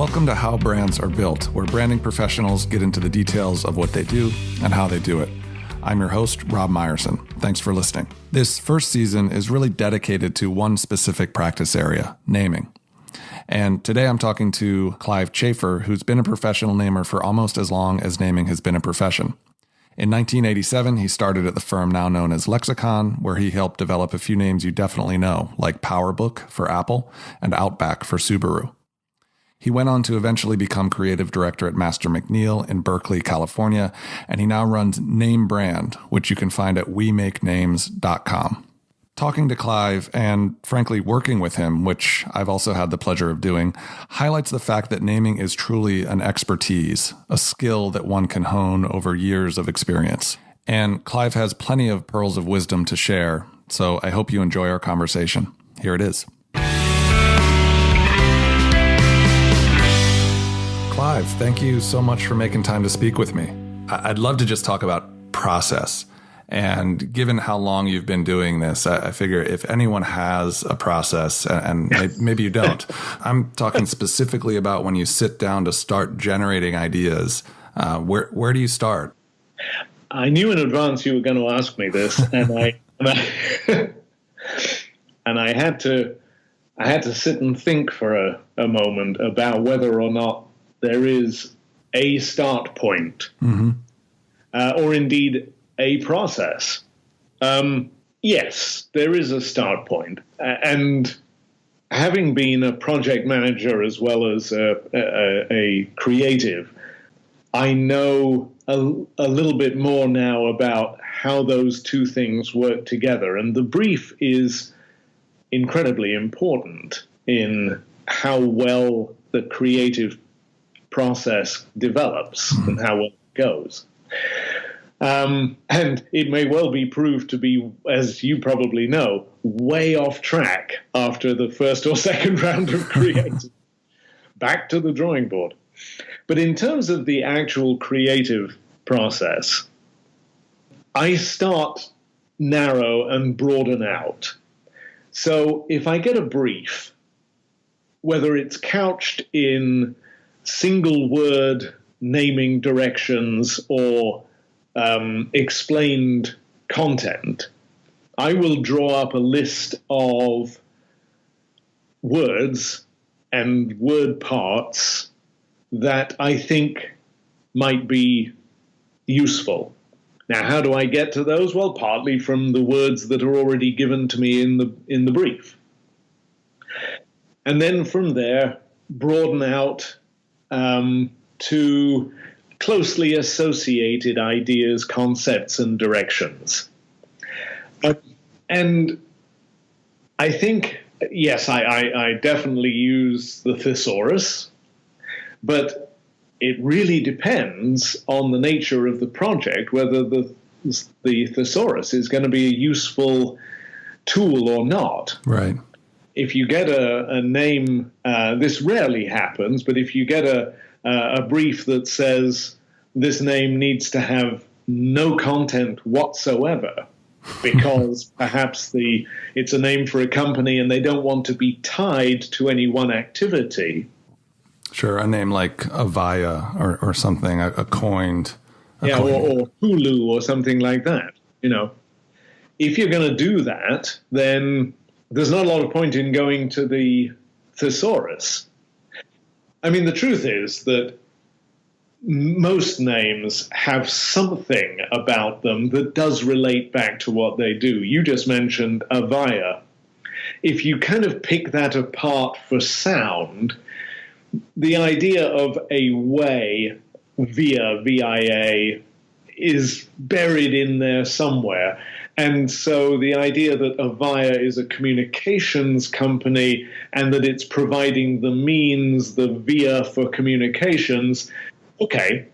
Welcome to How Brands Are Built, where branding professionals get into the details of what they do and how they do it. I'm your host, Rob Meyerson. Thanks for listening. This first season is really dedicated to one specific practice area, naming. And today I'm talking to Clive Chafer, who's been a professional namer for almost as long as naming has been a profession. In 1987, he started at the firm now known as Lexicon, where he helped develop a few names you definitely know, like PowerBook for Apple and Outback for Subaru. He went on to eventually become creative director at Master McNeil in Berkeley, California, and he now runs Name Brand, which you can find at wemakenames.com. Talking to Clive and, frankly, working with him, which I've also had the pleasure of doing, highlights the fact that naming is truly an expertise, a skill that one can hone over years of experience. And Clive has plenty of pearls of wisdom to share, so I hope you enjoy our conversation. Here it is. Clive, thank you so much for making time to speak with me. I'd love to just talk about process. And given how long you've been doing this, I figure if anyone has a process, and maybe you don't, I'm talking specifically about when you sit down to start generating ideas. Where do you start? I knew in advance you were going to ask me this, and I had to sit and think for a moment about whether or not there is a start point, or indeed a process. Yes, there is a start point. And having been a project manager as well as a creative, I know a little bit more now about how those two things work together. And the brief is incredibly important in how well the creative process develops and how well it goes. And it may well be proved to be, as you probably know, way off track after the first or second round of creative. Back to the drawing board. But in terms of the actual creative process, I start narrow and broaden out. So if I get a brief, whether it's couched in single word naming directions or explained content, I will draw up a list of words and word parts that I think might be useful. Now, how do I get to those? Well, partly from the words that are already given to me in the brief. And then from there, broaden out to closely associated ideas, concepts, and directions. And I think, yes, I definitely use the Thesaurus, but it really depends on the nature of the project, whether the Thesaurus is going to be a useful tool or not. Right. If you get a name, this rarely happens, but if you get a brief that says this name needs to have no content whatsoever because perhaps it's a name for a company and they don't want to be tied to any one activity. Sure, a name like Avaya or something, a coined. Or Hulu or something like that. If you're going to do that, then there's not a lot of point in going to the Thesaurus. I mean, the truth is that most names have something about them that does relate back to what they do. You just mentioned Avaya. If you kind of pick that apart for sound, the idea of a way via VIA is buried in there somewhere. And so the idea that Avaya is a communications company and that it's providing the means, the via for communications, okay,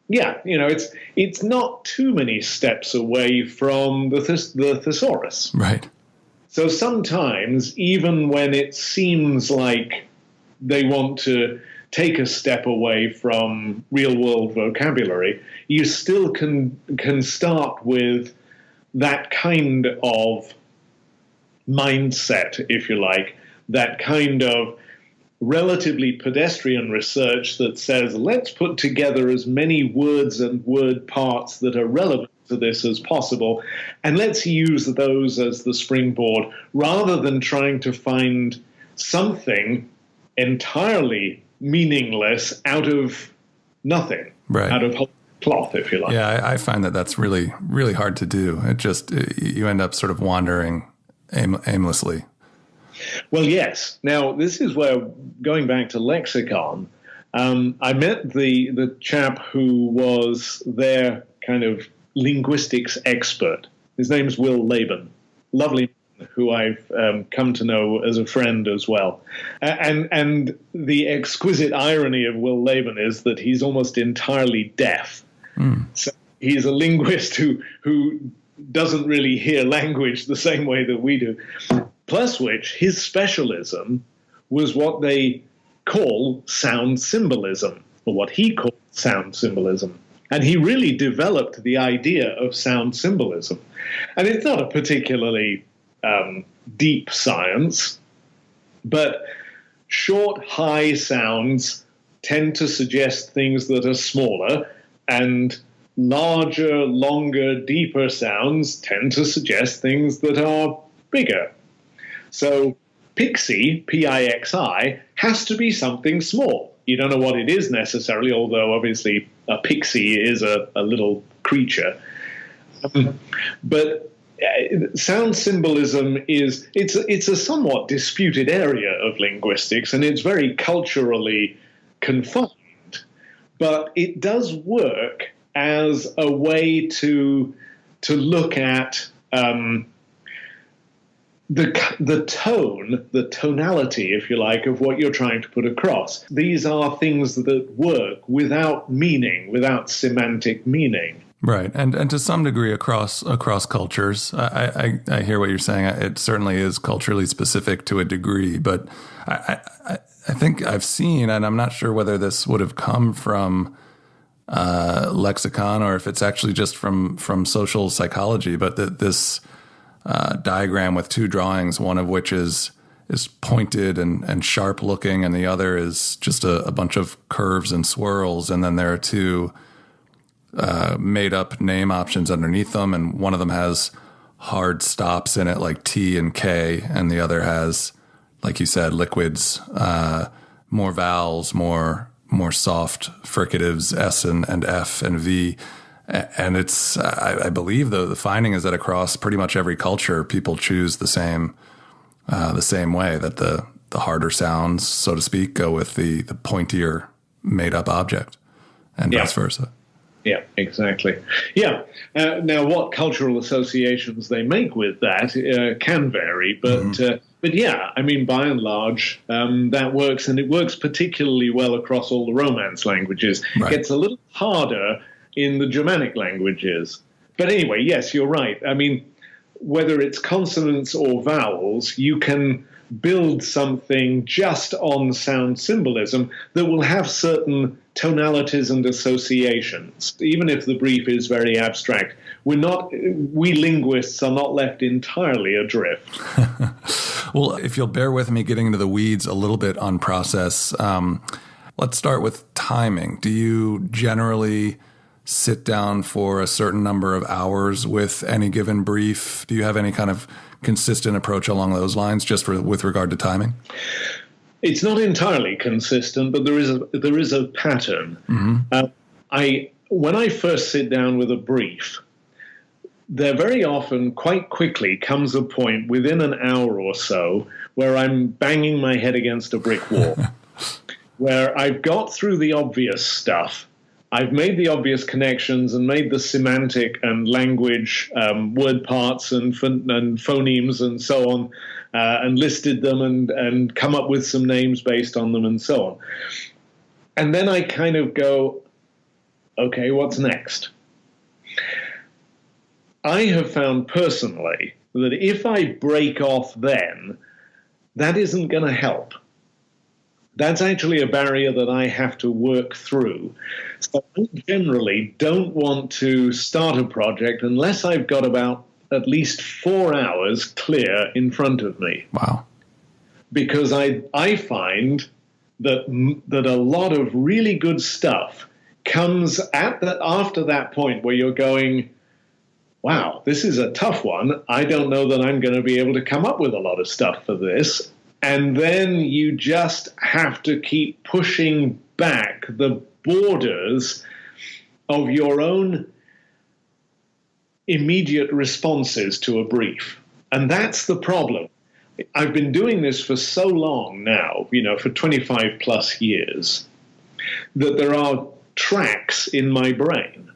yeah, it's not too many steps away from the Thesaurus. Right. So sometimes, even when it seems like they want to take a step away from real-world vocabulary, you still can start with that kind of mindset, if you like, that kind of relatively pedestrian research that says, let's put together as many words and word parts that are relevant to this as possible, and let's use those as the springboard rather than trying to find something entirely meaningless out of nothing, right, out of whole cloth, if you like. Yeah, I find that that's really, really hard to do. You end up sort of wandering aimlessly. Well, yes. Now, this is where, going back to lexicon, I met the chap who was their kind of linguistics expert. His name's Will Laban. Lovely man who I've come to know as a friend as well. And the exquisite irony of Will Laban is that he's almost entirely deaf. So he's a linguist who doesn't really hear language the same way that we do. Plus which, his specialism was what they call sound symbolism, or what he called sound symbolism. And he really developed the idea of sound symbolism. And it's not a particularly deep science, but short, high sounds tend to suggest things that are smaller, and larger, longer, deeper sounds tend to suggest things that are bigger. So pixie, P-I-X-I, has to be something small. You don't know what it is necessarily, although obviously a pixie is a little creature. But sound symbolism it's a somewhat disputed area of linguistics, and it's very culturally confined. But it does work as a way to look at the tone, the tonality, if you like, of what you're trying to put across. These are things that work without meaning, without semantic meaning. Right, and to some degree across cultures. I hear what you're saying. It certainly is culturally specific to a degree, but I think I've seen, and I'm not sure whether this would have come from lexicon or if it's actually just from social psychology, but this diagram with two drawings, one of which is pointed and sharp looking, and the other is just a bunch of curves and swirls, and then there are two made up name options underneath them, and one of them has hard stops in it like T and K, and the other has, like you said, liquids, more vowels, more soft fricatives, S and F and V. And it's, I believe the finding is that across pretty much every culture, people choose the same way, that the harder sounds, so to speak, go with the pointier made up object, and vice versa. Yeah, exactly. Yeah. Now, what cultural associations they make with that can vary, but yeah, I mean, by and large, that works, and it works particularly well across all the Romance languages. Right. It's a little harder in the Germanic languages. But anyway, yes, you're right. I mean, whether it's consonants or vowels, you can build something just on sound symbolism that will have certain tonalities and associations, even if the brief is very abstract. We linguists are not left entirely adrift. Well, if you'll bear with me getting into the weeds a little bit on process, let's start with timing. Do you generally sit down for a certain number of hours with any given brief? Do you have any kind of consistent approach along those lines, just with regard to timing? It's not entirely consistent, but there is a pattern. Mm-hmm. When I first sit down with a brief, there very often, quite quickly, comes a point within an hour or so where I'm banging my head against a brick wall, where I've got through the obvious stuff. I've made the obvious connections and made the semantic and language word parts and phonemes and so on, and listed them and come up with some names based on them and so on. And then I kind of go, okay, what's next? I have found personally that if I break off then, that isn't going to help. That's actually a barrier that I have to work through. So I generally don't want to start a project unless I've got about at least 4 hours clear in front of me. Wow. Because I find that a lot of really good stuff comes after that point where you're going, wow, this is a tough one. I don't know that I'm going to be able to come up with a lot of stuff for this. And then you just have to keep pushing back the borders of your own immediate responses to a brief. And that's the problem. I've been doing this for so long now, for 25 plus years, that there are tracks in my brain.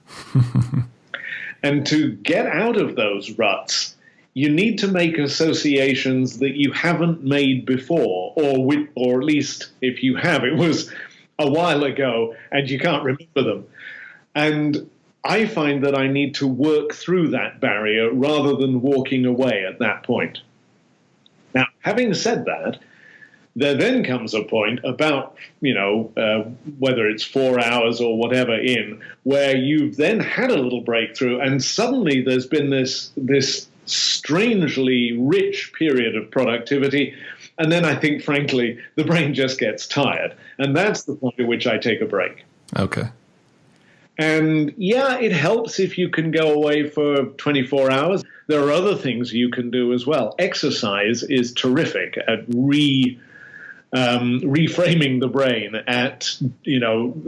And to get out of those ruts, you need to make associations that you haven't made before, or at least if you have, it was a while ago and you can't remember them. And I find that I need to work through that barrier rather than walking away at that point. Now, having said that, there then comes a point about, whether it's 4 hours or whatever in, where you've then had a little breakthrough and suddenly there's been this strangely rich period of productivity. And then I think, frankly, the brain just gets tired. And that's the point at which I take a break. Okay. And yeah, it helps if you can go away for 24 hours. There are other things you can do as well. Exercise is terrific at reframing the brain, at,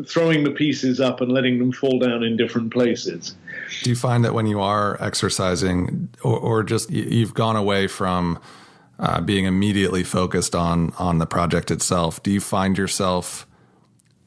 throwing the pieces up and letting them fall down in different places. Do you find that when you are exercising or just you've gone away from being immediately focused on the project itself, do you find yourself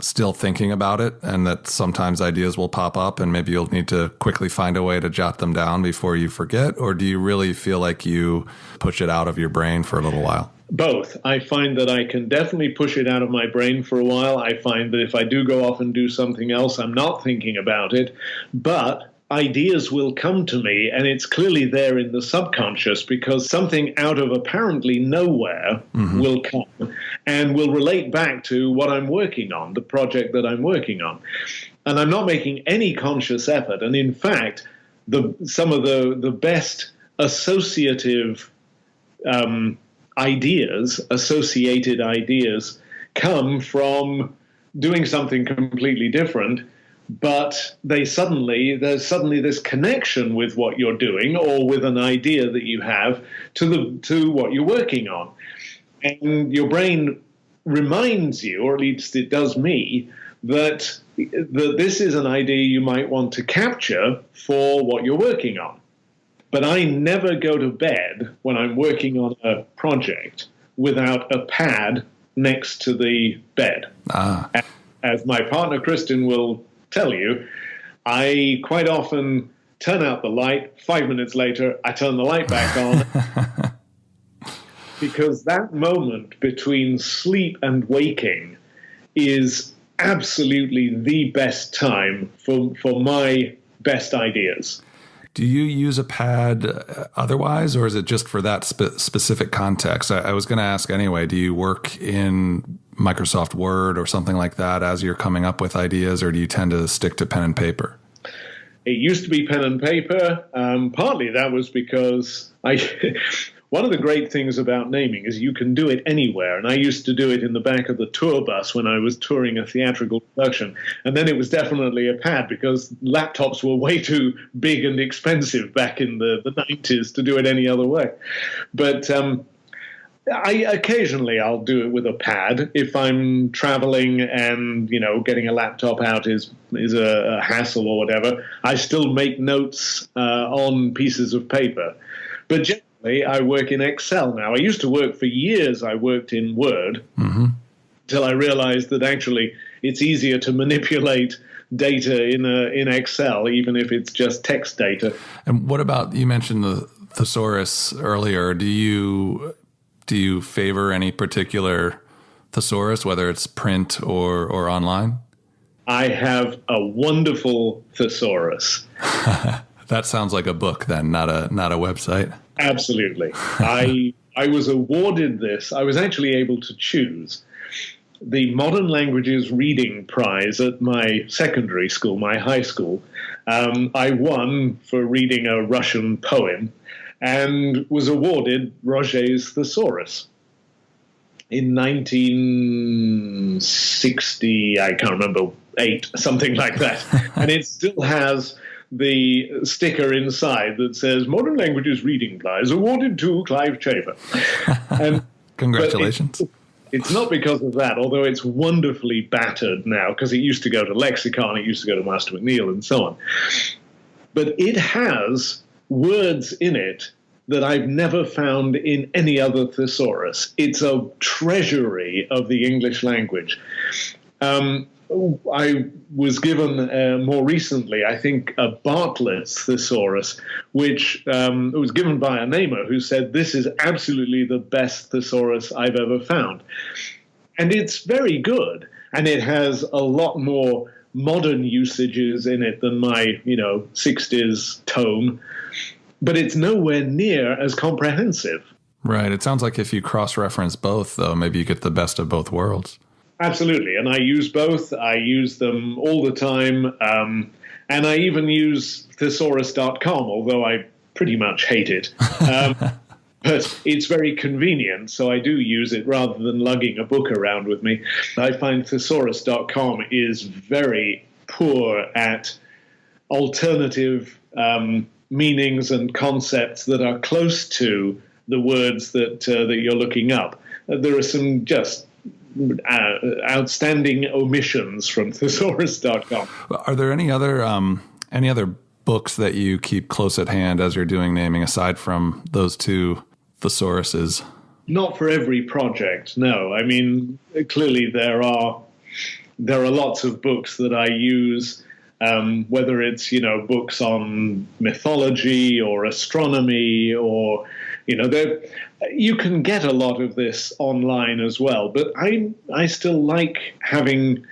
still thinking about it and that sometimes ideas will pop up and maybe you'll need to quickly find a way to jot them down before you forget? Or do you really feel like you push it out of your brain for a little while? Both. I find that I can definitely push it out of my brain for a while. I find that if I do go off and do something else, I'm not thinking about it. But ideas will come to me, and it's clearly there in the subconscious because something out of apparently nowhere will come and will relate back to what I'm working on, the project that I'm working on. And I'm not making any conscious effort. And in fact, some of the best associative associated ideas come from doing something completely different, but there's suddenly this connection with what you're doing or with an idea that you have to what you're working on. And your brain reminds you, or at least it does me, that this is an idea you might want to capture for what you're working on. But I never go to bed when I'm working on a project without a pad next to the bed. As my partner Kristen will tell you, I quite often turn out the light. 5 minutes later, I turn the light back on. Because that moment between sleep and waking is absolutely the best time for my best ideas. Do you use a pad otherwise, or is it just for that specific context? I was going to ask anyway, do you work in Microsoft Word or something like that as you're coming up with ideas, or do you tend to stick to pen and paper? It used to be pen and paper. Partly that was because one of the great things about naming is you can do it anywhere. And I used to do it in the back of the tour bus when I was touring a theatrical production. And then it was definitely a pad because laptops were way too big and expensive back in the 90s to do it any other way. But occasionally I'll do it with a pad. If I'm traveling and, getting a laptop out is a hassle or whatever, I still make notes on pieces of paper. But generally, I work in Excel now. I used to work for years. I worked in Word till I realized that actually it's easier to manipulate data in Excel, even if it's just text data. And what about, you mentioned the Thesaurus earlier. Do you favor any particular Thesaurus, whether it's print or online? I have a wonderful Thesaurus. That sounds like a book then, not a website. Absolutely. I was awarded this. I was actually able to choose the Modern Languages Reading Prize at my secondary school, my high school. I won for reading a Russian poem and was awarded Roget's Thesaurus. in 1960, I can't remember, 8, something like that. And it still has the sticker inside that says Modern Languages Reading Prize awarded to Clive Chafer. Congratulations. It's not because of that, although it's wonderfully battered now, because it used to go to Lexicon, it used to go to Master McNeil, and so on. But it has words in it that I've never found in any other thesaurus. It's a treasury of the English language. I was given more recently, I think, a Bartlett's thesaurus, which was given by a namer who said, this is absolutely the best thesaurus I've ever found. And it's very good, and it has a lot more modern usages in it than my, 60s tome, but it's nowhere near as comprehensive. Right. It sounds like if you cross-reference both, though, maybe you get the best of both worlds. Absolutely. And I use both. I use them all the time. And I even use Thesaurus.com, although I pretty much hate it. But it's very convenient, so I do use it rather than lugging a book around with me. I find Thesaurus.com is very poor at alternative meanings and concepts that are close to the words that you're looking up. There are some just outstanding omissions from Thesaurus.com. Are there any other books that you keep close at hand as you're doing naming, aside from those two thesauruses? Not for every project, no. I mean, clearly there are lots of books that I use, whether it's books on mythology or astronomy or you can get a lot of this online as well, but I still like having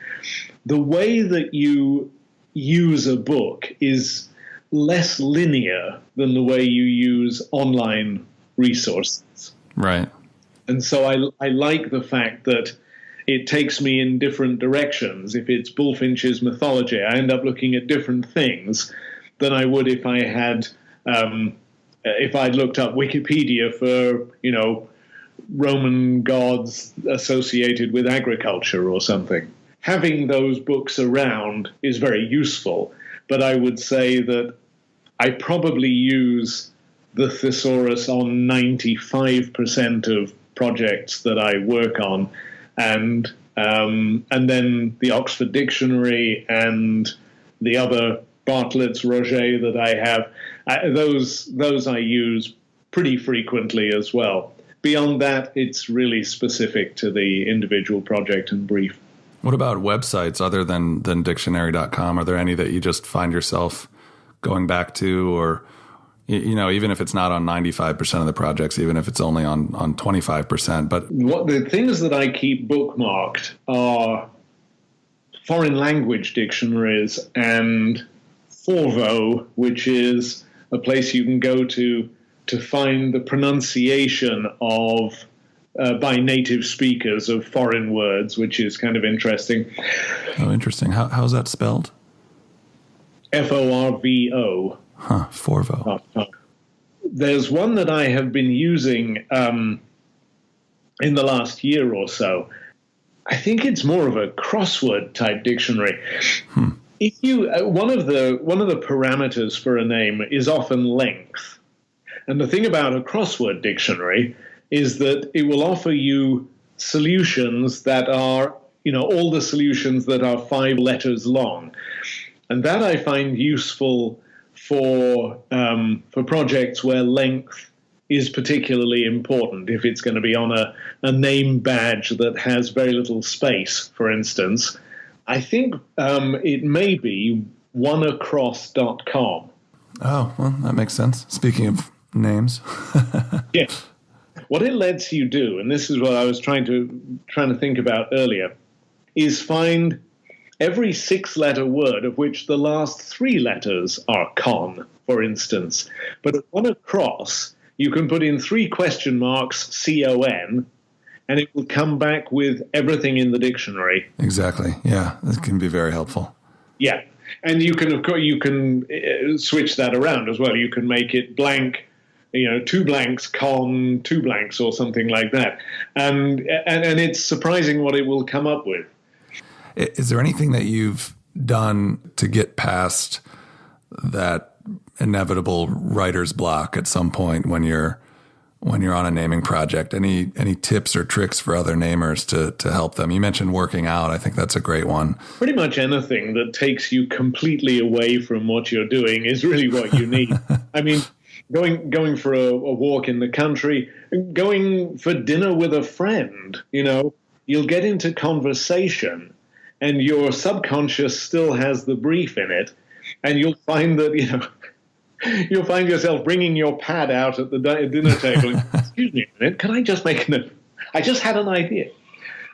the way that you use a book is less linear than the way you use online resources. Right. And so I like the fact that it takes me in different directions. If it's Bulfinch's mythology, I end up looking at different things than I would if I had if I'd looked up Wikipedia for, Roman gods associated with agriculture or something. Having those books around is very useful, but I would say that I probably use the thesaurus on 95% of projects that I work on, and then the Oxford Dictionary and the other Bartlett's Roget that I have. Those I use pretty frequently as well. Beyond that, it's really specific to the individual project and brief. What about websites other than dictionary.com? Are there any that you just find yourself going back to, or, even if it's not on 95% of the projects, even if it's only on 25%? But what the things that I keep bookmarked are foreign language dictionaries and Forvo, which is a place you can go to find the pronunciation of by native speakers of foreign words, which is kind of interesting. Oh, interesting. How's that spelled? Forvo. Huh, Forvo. There's one that I have been using in the last year or so. I think it's more of a crossword type dictionary. If you one of the parameters for a name is often length, and the thing about a crossword dictionary is that it will offer you solutions that are all the solutions that are 5 letters long, and that I find useful for projects where length is particularly important. If it's going to be on a name badge that has very little space, for instance. I think it may be oneacross.com. Oh, well, that makes sense. Speaking of names. Yeah. What it lets you do, and this is what I was trying to think about earlier, is find every 6-letter word of which the last 3 letters are con, for instance. But at oneacross, you can put in 3 question marks, CON, and it will come back with everything in the dictionary. Exactly. Yeah, that can be very helpful. Yeah, and you can, of course, switch that around as well. You can make it blank two blanks, con, two blanks, or something like that. And it's surprising what it will come up with. Is there anything that you've done to get past that inevitable writer's block at some point when you're on a naming project? Any tips or tricks for other namers to help them? You mentioned working out. I think that's a great one. Pretty much anything that takes you completely away from what you're doing is really what you need. I mean, going for a walk in the country, going for dinner with a friend, you'll get into conversation and your subconscious still has the brief in it. And you'll find that, you'll find yourself bringing your pad out at the dinner table. Excuse me a minute, can I just make I just had an idea.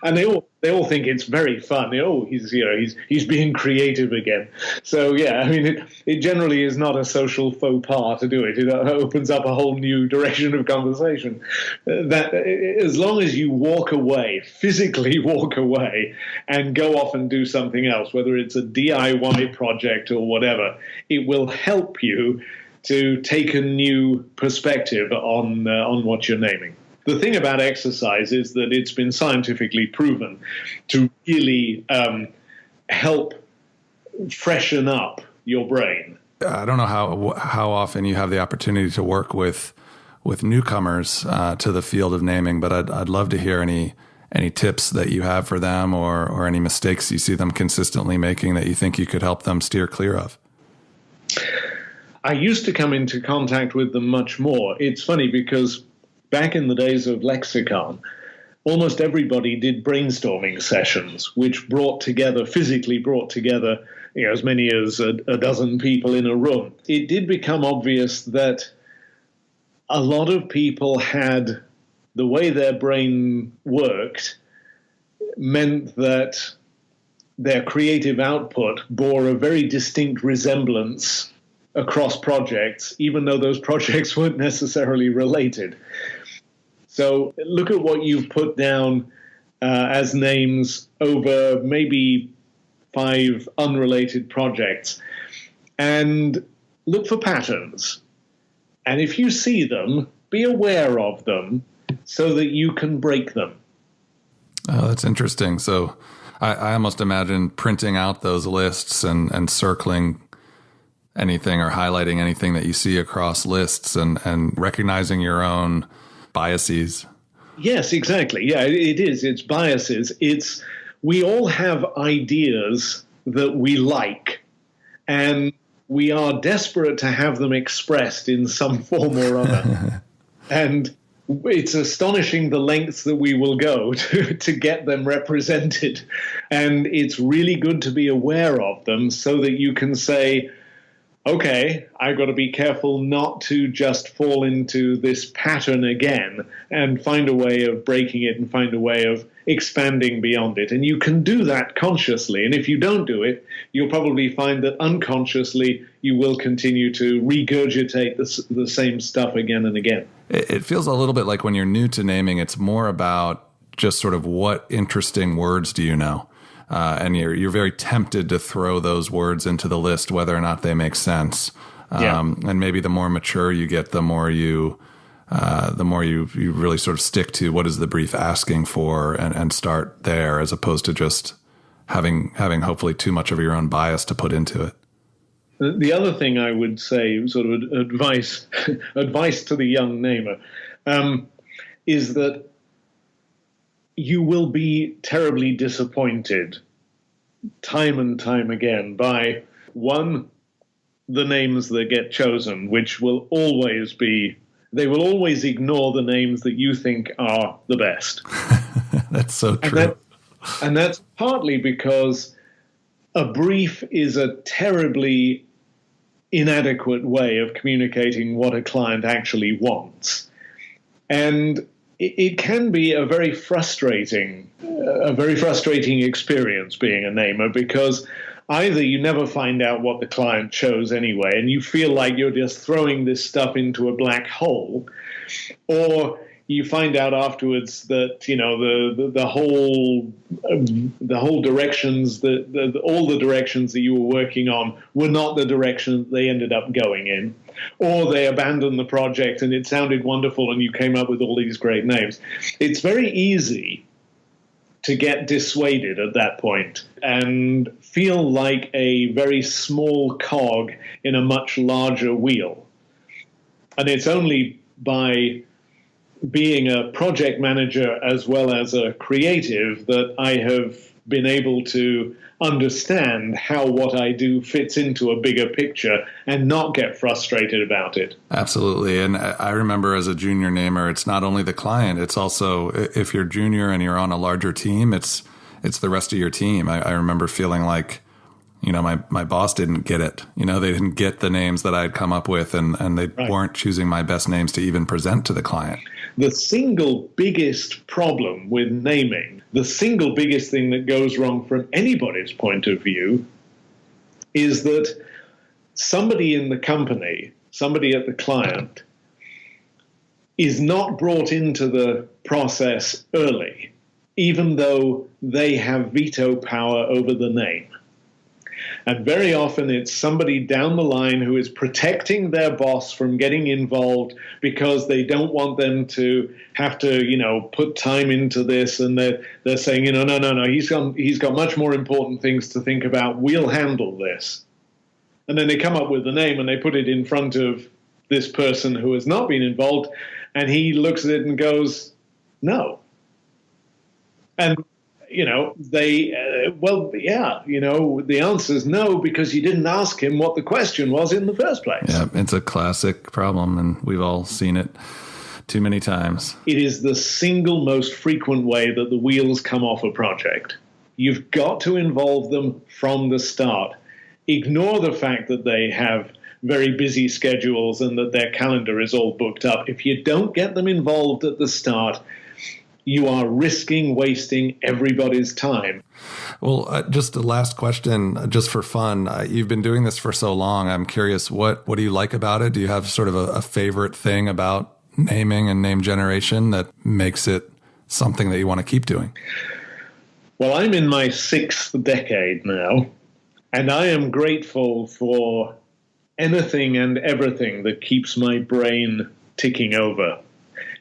And they all think it's very fun. He's being creative again. So yeah, I mean, it generally is not a social faux pas to do it. It opens up a whole new direction of conversation. That as long as you walk away, physically walk away, and go off and do something else, whether it's a DIY project or whatever, it will help you to take a new perspective on what you're naming. The thing about exercise is that it's been scientifically proven to really help freshen up your brain. I don't know how often you have the opportunity to work with newcomers to the field of naming, but I'd love to hear any tips that you have for them or any mistakes you see them consistently making that you think you could help them steer clear of. I used to come into contact with them much more. It's funny because back in the days of lexicon, almost everybody did brainstorming sessions, which physically brought together, as many as a dozen people in a room. It did become obvious that a lot of people had the way their brain worked meant that their creative output bore a very distinct resemblance across projects, even though those projects weren't necessarily related. So look at what you've put down as names over maybe 5 unrelated projects and look for patterns. And if you see them, be aware of them so that you can break them. Oh, that's interesting. So I almost imagine printing out those lists and circling anything or highlighting anything that you see across lists and recognizing your own biases. Yes, exactly. Yeah, it is. It's biases. We all have ideas that we like, and we are desperate to have them expressed in some form or other. And it's astonishing the lengths that we will go to get them represented. And it's really good to be aware of them so that you can say, okay, I've got to be careful not to just fall into this pattern again and find a way of breaking it and find a way of expanding beyond it. And you can do that consciously. And if you don't do it, you'll probably find that unconsciously you will continue to regurgitate the same stuff again and again. It feels a little bit like when you're new to naming, it's more about just sort of what interesting words do you know? And you're very tempted to throw those words into the list, whether or not they make sense. And maybe the more mature you get, the more you really sort of stick to what is the brief asking for and start there, as opposed to just having hopefully too much of your own bias to put into it. The other thing I would say, sort of advice to the young namer, is that you will be terribly disappointed time and time again by, one, the names that get chosen, which will always ignore the names that you think are the best. That's so true. And that's partly because a brief is a terribly inadequate way of communicating what a client actually wants. And it can be a very frustrating experience being a namer, because either you never find out what the client chose anyway, and you feel like you're just throwing this stuff into a black hole, or you find out afterwards that the whole directions all the directions that you were working on were not the direction they ended up going in. or they abandoned the project and it sounded wonderful and you came up with all these great names. It's very easy to get dissuaded at that point and feel like a very small cog in a much larger wheel. And it's only by being a project manager as well as a creative that I have been able to understand how what I do fits into a bigger picture and not get frustrated about it. Absolutely. And I remember as a junior namer, it's not only the client, it's also if you're junior and you're on a larger team, it's the rest of your team. I remember feeling like, my boss didn't get it. They didn't get the names that I'd come up with and they weren't choosing my best names to even present to the client. The single biggest problem with naming, the single biggest thing that goes wrong from anybody's point of view, is that somebody in the company, somebody at the client, is not brought into the process early, even though they have veto power over the name. And very often it's somebody down the line who is protecting their boss from getting involved because they don't want them to have to, put time into this. And they're saying, no, he's got much more important things to think about. We'll handle this. And then they come up with the name and they put it in front of this person who has not been involved. And he looks at it and goes, no. And the answer is no, because you didn't ask him what the question was in the first place. Yeah, it's a classic problem, and we've all seen it too many times. It is the single most frequent way that the wheels come off a project. You've got to involve them from the start. Ignore the fact that they have very busy schedules and that their calendar is all booked up. If you don't get them involved at the start, you are risking wasting everybody's time. Well, just the last question, just for fun. You've been doing this for so long. I'm curious, what do you like about it? Do you have sort of a favorite thing about naming and name generation that makes it something that you want to keep doing? Well, I'm in my 6th decade now, and I am grateful for anything and everything that keeps my brain ticking over.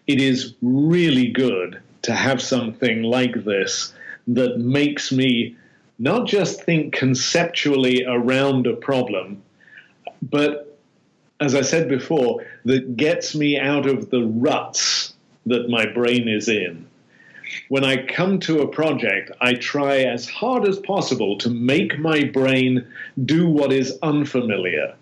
It is really good to have something like this that makes me not just think conceptually around a problem, but, as I said before, that gets me out of the ruts that my brain is in. When I come to a project, I try as hard as possible to make my brain do what is unfamiliar,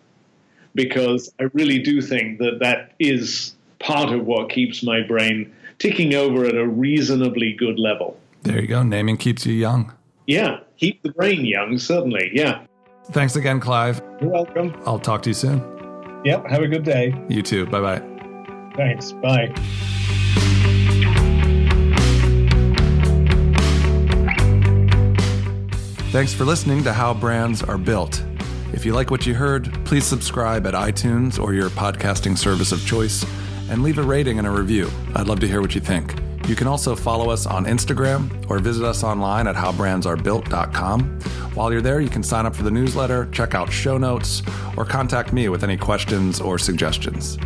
because I really do think that is part of what keeps my brain ticking over at a reasonably good level. There you go. Naming keeps you young. Yeah. Keep the brain young, certainly. Yeah. Thanks again, Clive. You're welcome. I'll talk to you soon. Yep. Have a good day. You too. Bye-bye. Thanks. Bye. Thanks for listening to How Brands Are Built. If you like what you heard, please subscribe at iTunes or your podcasting service of choice and leave a rating and a review. I'd love to hear what you think. You can also follow us on Instagram or visit us online at howbrandsarebuilt.com. While you're there, you can sign up for the newsletter, check out show notes, or contact me with any questions or suggestions.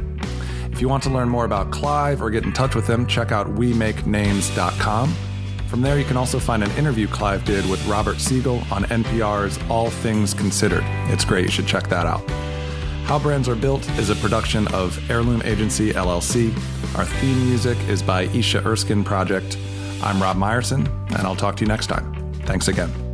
If you want to learn more about Clive or get in touch with him, check out wemakenames.com. From there, you can also find an interview Clive did with Robert Siegel on NPR's All Things Considered. It's great. You should check that out. How Brands Are Built is a production of Heirloom Agency, LLC. Our theme music is by Isha Erskine Project. I'm Rob Meyerson, and I'll talk to you next time. Thanks again.